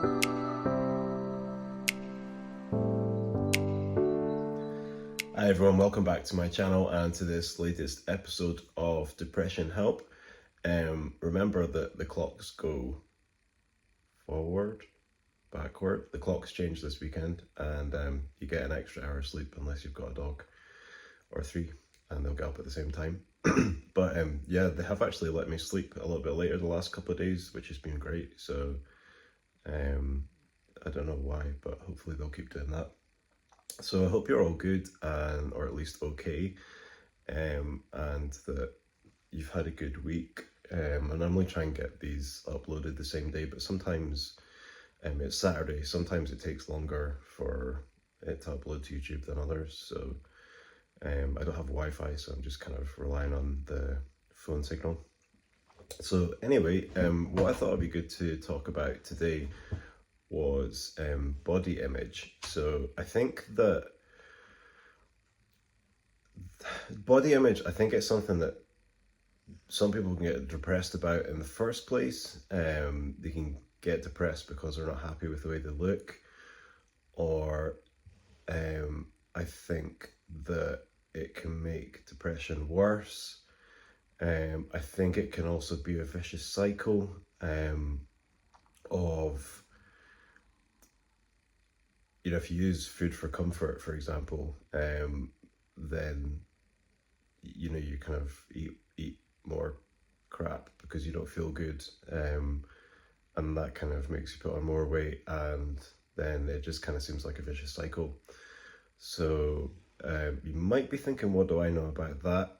Hi everyone, welcome back to my channel and to this latest episode of Depression Help. Remember that the clocks go forward, backward. The clocks change this weekend, and you get an extra hour of sleep unless you've got a dog or three, and they'll get up at the same time. But yeah, they have actually let me sleep a little bit later the last couple of days, which has been great. So I don't know why, but hopefully they'll keep doing that. So I hope you're all good, or at least okay, and that you've had a good week. I normally try and get these uploaded the same day, but sometimes it's Saturday. Sometimes it takes longer for it to upload to YouTube than others. So I don't have Wi-Fi, so I'm just kind of relying on the phone signal. So anyway, what I thought would be good to talk about today was body image. So I think that body image, I think it's something that some people can get depressed about in the first place. They can get depressed because they're not happy with the way they look, or I think that it can make depression worse. I think it can also be a vicious cycle of, you know, if you use food for comfort, for example, then, you know, you kind of eat more crap because you don't feel good, and that kind of makes you put on more weight, and then it just kind of seems like a vicious cycle. So you might be thinking, what do I know about that?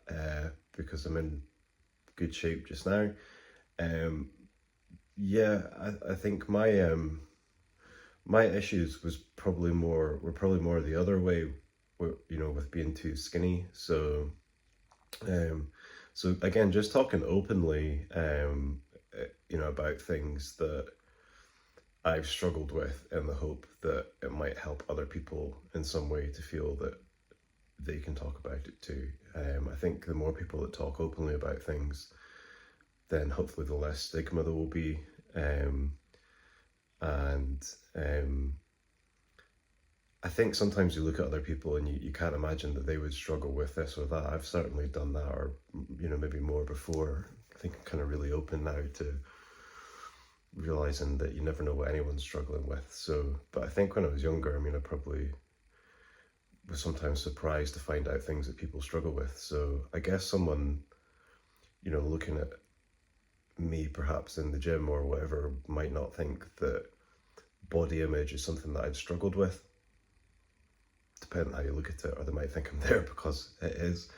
Because I'm in good shape just now. Yeah, I think my issues were probably more the other way, you know, with being too skinny. So so again, just talking openly, you know, about things that I've struggled with, in the hope that it might help other people in some way to feel that they can talk about it too. I think the more people that talk openly about things, then hopefully the less stigma there will be. I think sometimes you look at other people and you can't imagine that they would struggle with this or that. I've certainly done that, or, you know, maybe more before. I think I'm kind of really open now to realizing that you never know what anyone's struggling with. So, but I think when I was younger, I mean, I probably was sometimes surprised to find out things that people struggle with. So I guess someone, you know, looking at me perhaps in the gym or whatever might not think that body image is something that I'd struggled with, depending on how you look at it, or they might think I'm there because it is.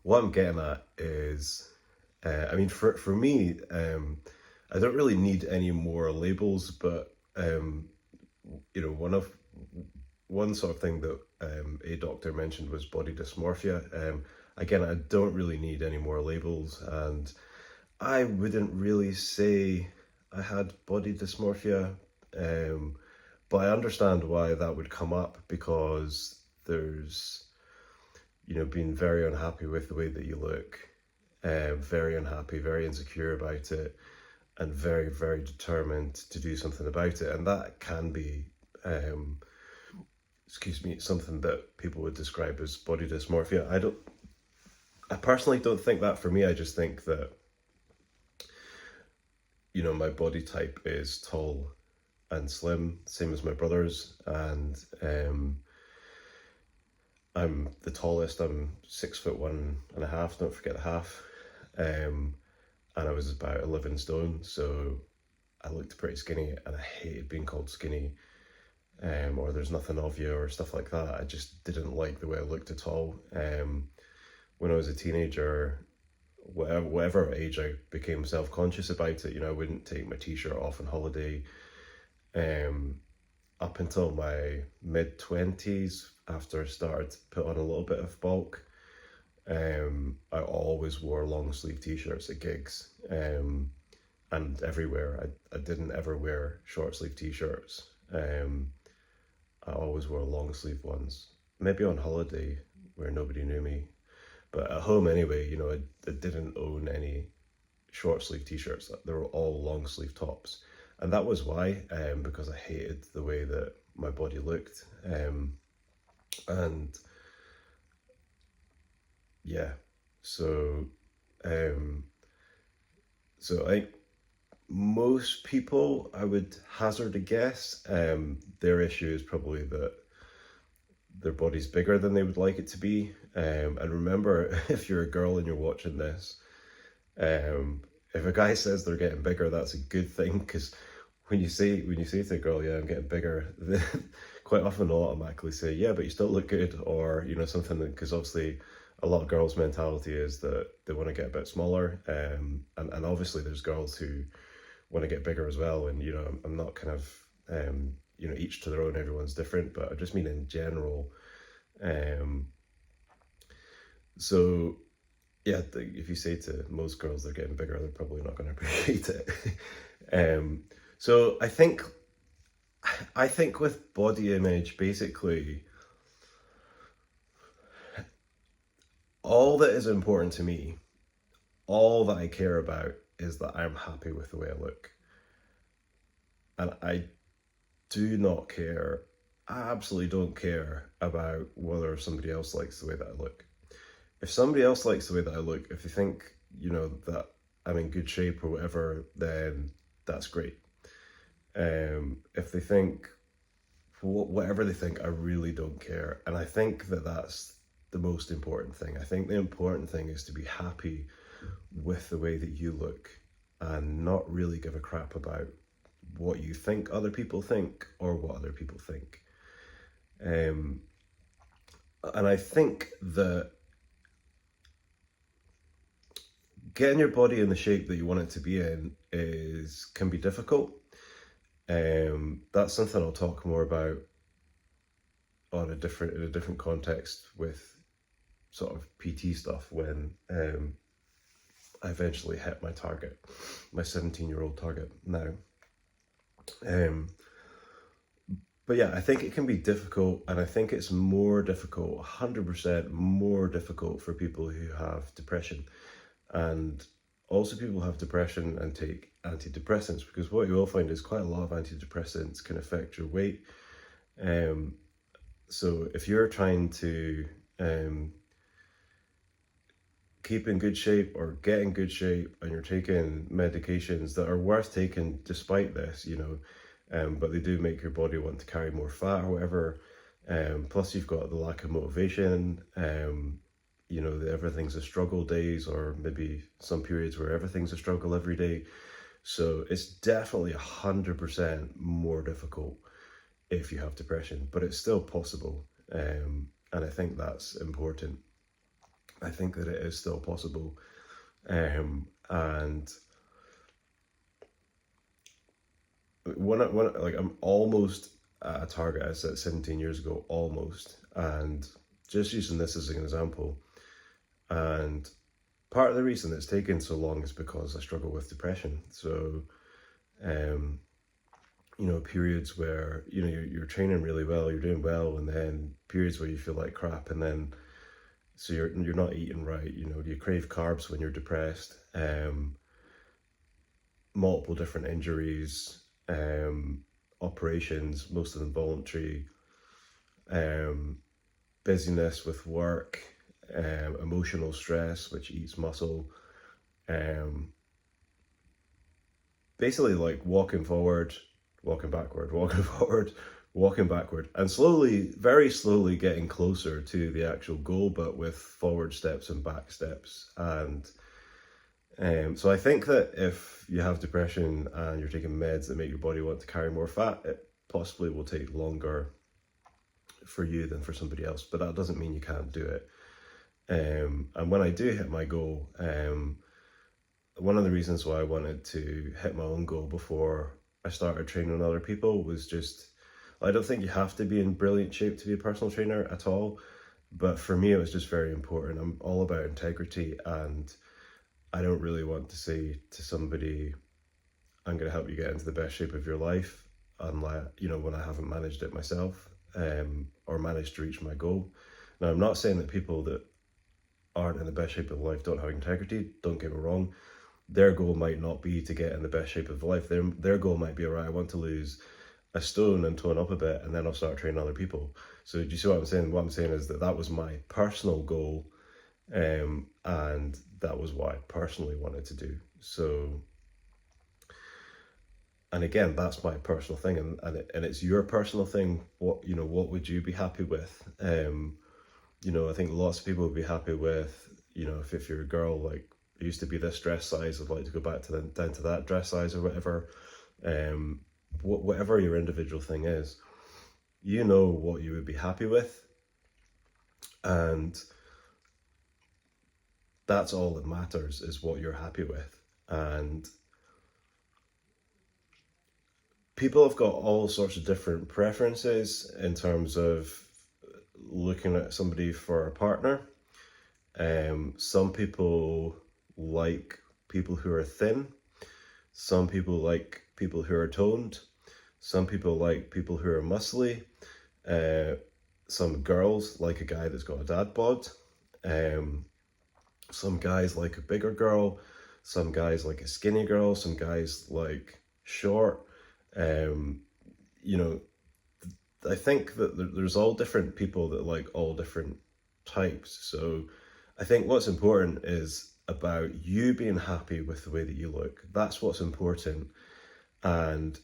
What I'm getting at is, I mean, for me, I don't really need any more labels, but you know, one sort of thing that a doctor mentioned was body dysmorphia. Again, I don't really need any more labels, and I wouldn't really say I had body dysmorphia, but I understand why that would come up, because there's, you know, being very unhappy with the way that you look, very unhappy, very insecure about it, and very, very determined to do something about it. And that can be, something that people would describe as body dysmorphia. I personally don't think that for me. I just think that, you know, my body type is tall and slim, same as my brother's, and I'm the tallest. I'm 6'1.5", don't forget the half, and I was about 11 stone, so I looked pretty skinny, and I hated being called skinny, or there's nothing of you, or stuff like that. I just didn't like the way I looked at all. When I was a teenager, whatever age, I became self-conscious about it. You know, I wouldn't take my t-shirt off on holiday. Up until my mid-20s, after I started to put on a little bit of bulk, I always wore long sleeve t-shirts at gigs, and everywhere. I didn't ever wear short sleeve t-shirts. I always wore long sleeve ones, maybe on holiday where nobody knew me, but at home anyway, you know, I didn't own any short sleeve t-shirts. They were all long sleeve tops. And that was why, because I hated the way that my body looked. And yeah, so um, so I most people, I would hazard a guess, their issue is probably that their body's bigger than they would like it to be. And remember, if you're a girl and you're watching this, um, if a guy says they're getting bigger, that's a good thing, because when you say to a girl, "Yeah, I'm getting bigger," quite often they'll automatically say, "Yeah, but you still look good," or something. Because obviously, a lot of girls' mentality is that they want to get a bit smaller, and obviously there's girls who want to get bigger as well. And I'm not kind of each to their own. Everyone's different, but I just mean in general. Um, so yeah, if you say to most girls they're getting bigger, they're probably not going to appreciate it. um, so I think with body image, basically, all that is important to me, all that I care about, is that I'm happy with the way I look. And I do not care, I absolutely don't care about whether somebody else likes the way that I look. If somebody else likes the way that I look, if they think, that I'm in good shape or whatever, then that's great. If they think whatever they think, I really don't care. And I think that that's the most important thing. I think the important thing is to be happy with the way that you look and not really give a crap about what you think other people think or what other people think. Um, and I think that getting your body in the shape that you want it to be in can be difficult. That's something I'll talk more about in a different context with sort of PT stuff when I eventually hit my target, my 17-year-old target now. But yeah, I think it can be difficult, and I think it's more difficult, 100% more difficult for people who have depression. And also people who have depression and take antidepressants, because what you will find is quite a lot of antidepressants can affect your weight. So if you're trying to keep in good shape or get in good shape, and you're taking medications that are worth taking despite this, but they do make your body want to carry more fat or whatever. Plus you've got the lack of motivation, the everything's a struggle days, or maybe some periods where everything's a struggle every day. So it's definitely 100% more difficult if you have depression, but it's still possible. And I think that's important. I think that it is still possible. And I'm almost at a target I set 17 years ago, almost. And just using this as an example, and part of the reason it's taken so long is because I struggle with depression. So, periods where, you're training really well, you're doing well, and then periods where you feel like crap, and then, so you're not eating right, you crave carbs when you're depressed, multiple different injuries, operations, most of them voluntary, busyness with work, emotional stress, which eats muscle, basically like walking forward, walking backward, walking forward, walking backward, and slowly, very slowly getting closer to the actual goal, but with forward steps and back steps. And so I think that if you have depression and you're taking meds that make your body want to carry more fat, it possibly will take longer for you than for somebody else, but that doesn't mean you can't do it. And when I do hit my goal, one of the reasons why I wanted to hit my own goal before I started training other people was just, I don't think you have to be in brilliant shape to be a personal trainer at all, but for me it was just very important. I'm all about integrity, and I don't really want to say to somebody, I'm going to help you get into the best shape of your life, unless, when I haven't managed it myself, or managed to reach my goal. Now, I'm not saying that people that aren't in the best shape of life don't have integrity, don't get me wrong, their goal might not be to get in the best shape of life. Their goal might be, all right, I want to lose a stone and tone up a bit, and then I'll start training other people. So do you see what I'm saying? What I'm saying is that that was my personal goal, and that was what I personally wanted to do. So, and again, that's my personal thing, and it's your personal thing. What would you be happy with? I think lots of people would be happy with, if you're a girl, like, it used to be this dress size, I'd like to go back to down to that dress size or whatever. Whatever your individual thing is, what you would be happy with, and that's all that matters, is what you're happy with. And people have got all sorts of different preferences in terms of looking at somebody for a partner. Some people like people who are thin. Some people like people who are toned. Some people like people who are muscly. Some girls like a guy that's got a dad bod. Some guys like a bigger girl. Some guys like a skinny girl. Some guys like short. I think that there's all different people that like all different types. So I think what's important is about you being happy with the way that you look. That's what's important. And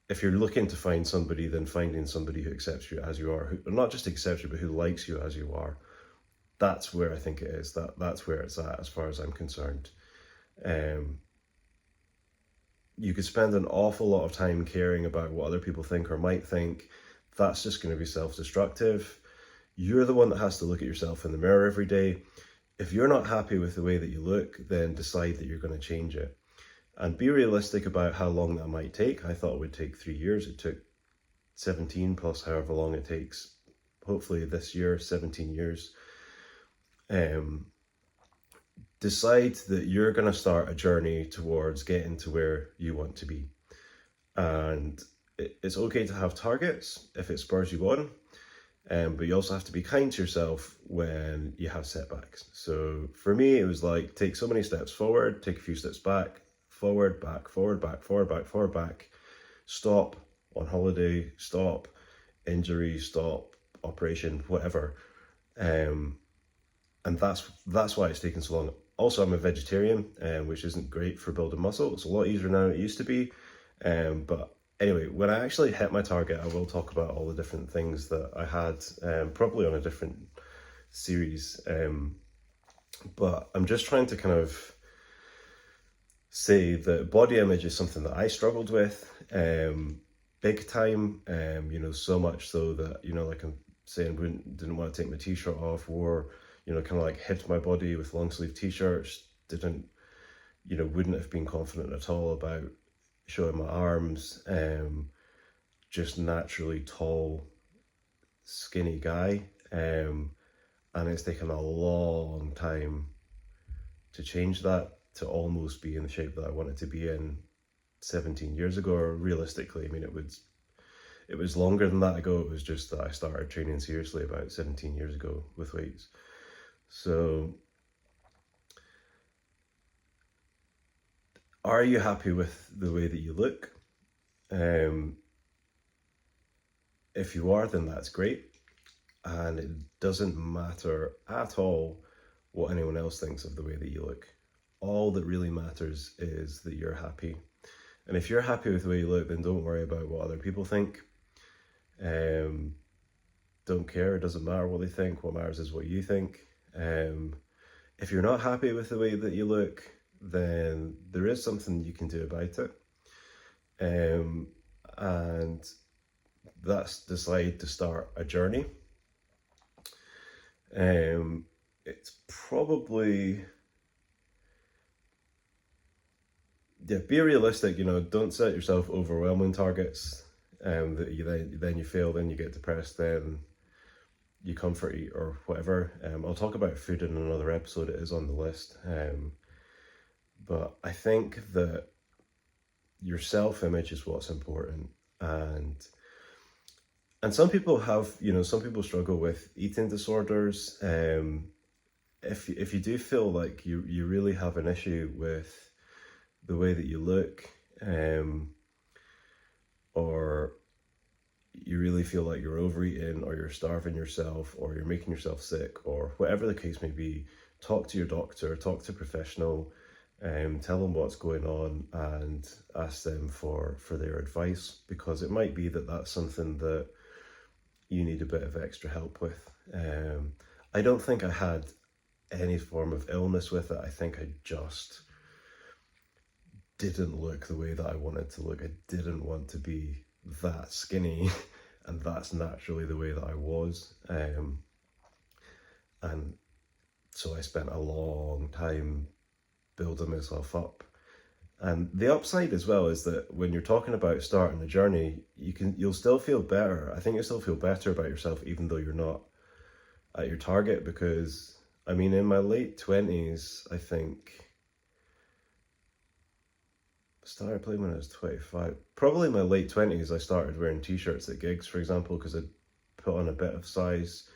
if you're looking to find somebody, then finding somebody who accepts you as you are, who not just accepts you, but who likes you as you are. That's where I think it is. That's where it's at, as far as I'm concerned. You could spend an awful lot of time caring about what other people think or might think. That's just going to be self-destructive. You're the one that has to look at yourself in the mirror every day. If you're not happy with the way that you look, then decide that you're going to change it. And be realistic about how long that might take. I thought it would take 3 years. It took 17 plus however long it takes. Hopefully this year, 17 years. Decide that you're going to start a journey towards getting to where you want to be. And it's okay to have targets if it spurs you on. But you also have to be kind to yourself when you have setbacks. So for me, it was like, take so many steps forward, take a few steps back, forward, back, forward, back, forward, back, forward, back, stop on holiday, stop, injury, stop, operation, whatever. And that's why it's taken so long. Also, I'm a vegetarian, which isn't great for building muscle. It's a lot easier now than it used to be. But anyway, when I actually hit my target, I will talk about all the different things that I had, probably on a different series. But I'm just trying to kind of say that body image is something that I struggled with, big time, so much so that, like I'm saying, didn't want to take my t-shirt off, wore, kind of like hid my body with long sleeve t-shirts, wouldn't have been confident at all about showing my arms, just naturally tall, skinny guy, and it's taken a long time to change that, to almost be in the shape that I wanted to be in 17 years ago, or realistically, I mean, it was longer than that ago. It was just that I started training seriously about 17 years ago with weights. So, are you happy with the way that you look? If you are, then that's great. And it doesn't matter at all what anyone else thinks of the way that you look. All that really matters is that you're happy. And if you're happy with the way you look, then don't worry about what other people think. Don't care, it doesn't matter what they think. What matters is what you think. If you're not happy with the way that you look, then there is something you can do about it. And that's decide to start a journey. It's probably, be realistic, don't set yourself overwhelming targets, that you fail, then you get depressed, then you comfort eat or whatever. I'll talk about food in another episode, it is on the list. But I think that your self-image is what's important. And some people have, some people struggle with eating disorders. If you do feel like you really have an issue with the way that you look, or you really feel like you're overeating, or you're starving yourself, or you're making yourself sick, or whatever the case may be, talk to your doctor, talk to a professional, tell them what's going on, and ask them for their advice, because it might be that that's something that you need a bit of extra help with. I don't think I had any form of illness with it. I think I just didn't look the way that I wanted to look. I didn't want to be that skinny, and that's naturally the way that I was. And so I spent a long time building myself up. And the upside as well is that when you're talking about starting a journey, you'll still feel better. I think you'll still feel better about yourself even though you're not at your target, because I mean, in my late 20s, I think I started playing when I was 25. Probably in my late 20s, I started wearing t-shirts at gigs, for example, because I'd put on a bit of size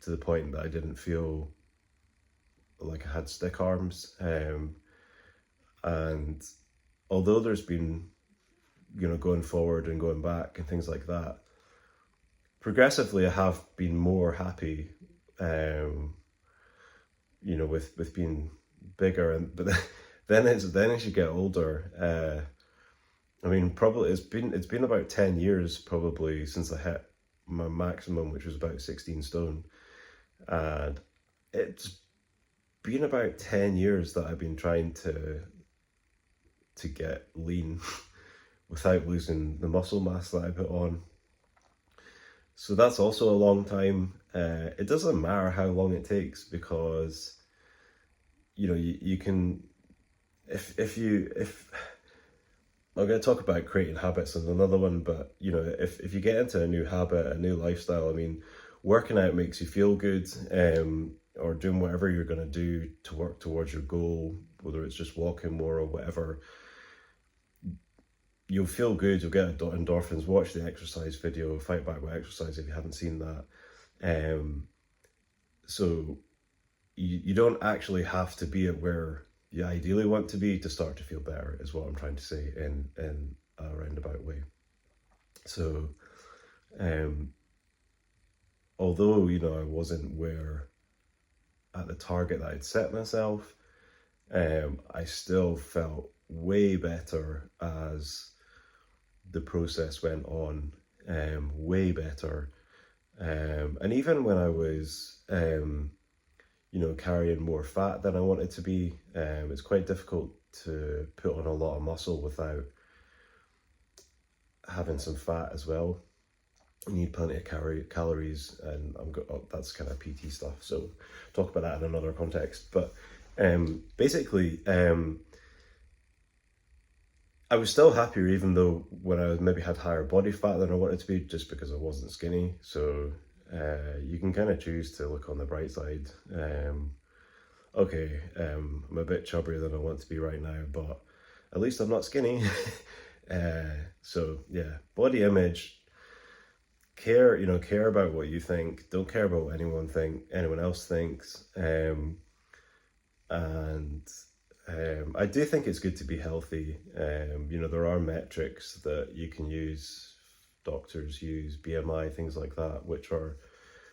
to the point that I didn't feel like I had stick arms. And although there's been, going forward and going back and things like that, progressively I have been more happy, with being bigger. But then as you get older, I mean, probably it's been about 10 years probably since I hit my maximum, which was about 16 stone. And it's been about 10 years that I've been trying to get lean without losing the muscle mass that I put on. So that's also a long time. It doesn't matter how long it takes, because you can, if I'm going to talk about creating habits in another one, but if you get into a new habit, a new lifestyle, I mean, working out makes you feel good, or doing whatever you're going to do to work towards your goal, whether it's just walking more or whatever, you'll feel good, you'll get endorphins. Watch the exercise video, Fight Back with Exercise, if you haven't seen that. So you don't actually have to be at where you ideally want to be to start to feel better, is what I'm trying to say in a roundabout way. So although I wasn't at the target that I'd set myself, I still felt way better as the process went on, way better. And even when I was, carrying more fat than I wanted to be, it's quite difficult to put on a lot of muscle without having some fat as well. You need plenty of calories, and that's kind of PT stuff, so talk about that in another context. But basically, I was still happier, even though when I maybe had higher body fat than I wanted to be, just because I wasn't skinny. So you can kind of choose to look on the bright side. Okay, I'm a bit chubbier than I want to be right now, but at least I'm not skinny. So yeah, body image. Care about what you think. Don't care about what anyone else thinks. And I do think it's good to be healthy. There are metrics that you can use, doctors use, BMI, things like that, which are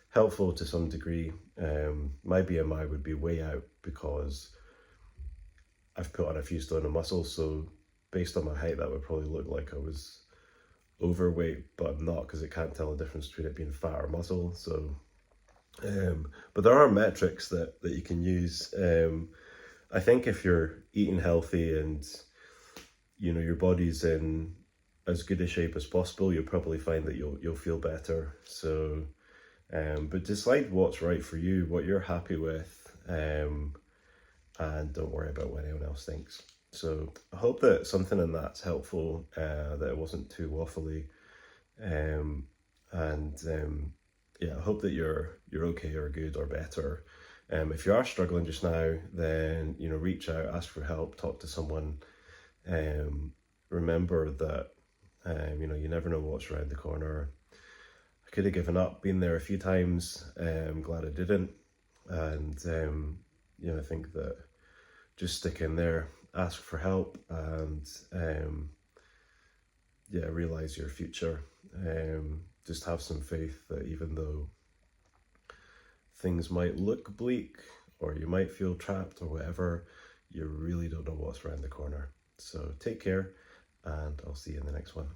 helpful to some degree. My BMI would be way out because I've put on a few stone of muscle, so based on my height, that would probably look like I was overweight, but I'm not, because it can't tell the difference between it being fat or muscle. So but there are metrics that you can use. I think if you're eating healthy and your body's in as good a shape as possible, you'll probably find that you'll feel better. So but decide what's right for you, what you're happy with, and don't worry about what anyone else thinks. So I hope that something in that's helpful, that it wasn't too waffly, yeah, I hope that you're okay or good or better. If you are struggling just now, then reach out, ask for help, talk to someone. Remember that you never know what's around the corner. I could have given up, been there a few times. I'm glad I didn't, and I think that just stick in there ask for help, and yeah, realize your future. Just have some faith that even though things might look bleak, or you might feel trapped or whatever, you really don't know what's around the corner. So take care, and I'll see you in the next one.